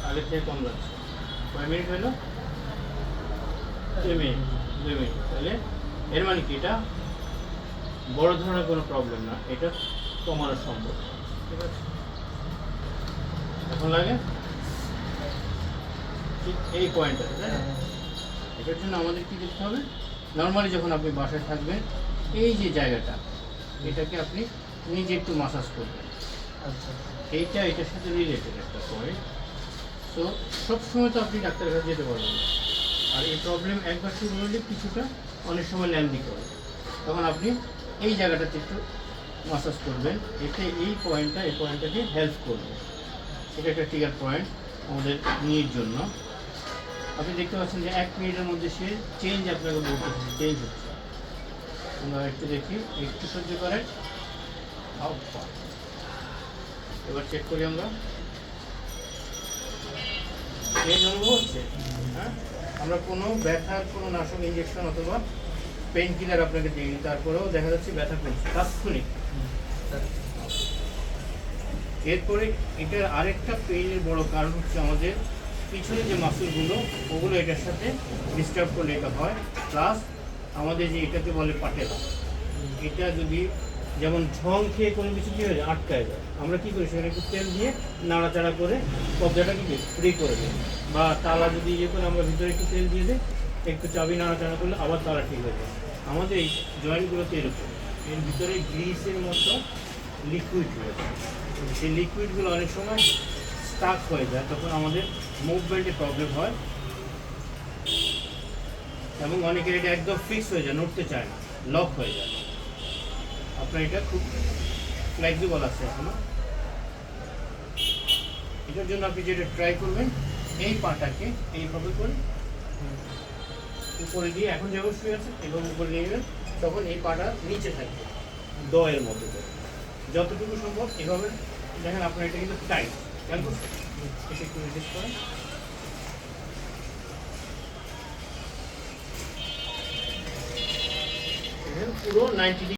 আগের থেকে কম লাগছে। কয় মিনিট হলো? 2 মিনিট, 2 মিনিট। তাহলে এর মানে কি এটা বড় ধরনের কোনো প্রবলেম না, এটা কমানো সম্ভব। ঠিক আছে, এখন লাগে ঠিক এই পয়েন্টটা, তাই না? এটার জন্য আমাদের কি করতে হবে, নর্মালি যখন আপনি বাসায় থাকবেন এই যে জায়গাটা, এটাকে আপনি নিজে একটু মাসাজ করবেন। আচ্ছা, এইটা এটার সাথে রিলেটেড একটা পয়েন্ট। তো সবসময় তো আপনি ডাক্তারের কাছে যেতে পারবেন না। আর এই প্রবলেম একবার শুরু হলে কিছুটা অনেক সময় ল্যান্ডিং করে, তখন আপনি এই জায়গাটাতে একটু মাসাজ করবেন, এতে এই পয়েন্টটাকে হেল্প করবে। এটা একটা ট্রিগার পয়েন্ট আমাদের নির জন্য। আপনি দেখতে পাচ্ছেন যে 1 মিনিটের মধ্যে সে চেঞ্জ আপনাকে বলতেছে, চেঞ্জ হচ্ছে। আমরা একটু দেখি, একটু সহ্য করেন। এবার চেক করি আমরা, চেঞ্জ অনুভব হচ্ছে। হ্যাঁ, আমরা কোনো ব্যথার কোনো নাশক ইঞ্জেকশন অথবা পেইন কিলার আপনাকে দিইনি, তারপরেও দেখা যাচ্ছে ব্যথা কমছে তাৎক্ষণিক। এরপরে এটার আরেকটা পেইনের বড় কারণ হচ্ছে আমাদের পিছনে যে মাসলগুলো, ওগুলো এটার সাথে ডিস্টার্ব করলে এটা হয়। প্লাস আমাদের যে এটাকে বলে পাটেলা, এটা যদি যেমন ঝং খেয়ে কোনো কিছু কী হয়ে যায়, আটকায় যায়, আমরা কী করি সেখানে একটু তেল দিয়ে নাড়াচাড়া করে কবজাটাকে ফ্রি করে দিই। বা তালা যদি ইয়ে করে আমরা ভিতরে একটু তেল দিয়ে দিই, একটু চাবি নাড়াচাড়া করলে আবার তালা ঠিক হয়ে যায়। আমাদের এই জয়েন্টগুলোতে এরকম, এর ভিতরে গ্রিসের মতো লিকুইড রয়েছে। সেই লিকুইডগুলো অনেক সময় স্টাক হয়ে যায়, তখন আমাদের মুভমেন্টে প্রবলেম হয় এবং অনেকের এটা একদম ফিক্স হয়ে যায়, নড়তে চায় না, লক হয়ে যায়। আপনার এটা খুব ফ্লেক্সিবল আছে এখনো। এটার জন্য আপনি যেটা ট্রাই করবেন, এই পাটাকে এইভাবে করে উপরে দিয়ে, এখন যেমন শুয়ে আছে এভাবে উপরে নিয়ে নেবেন, তখন এই পাটা নিচে থাকবে দয়ের মতো করে, যতটুকু সম্ভব এভাবে। দেখেন আপনার এটা কিন্তু টাইট, খেয়াল করছেন? এটা একটু রিলিজ করেন, পুরো 90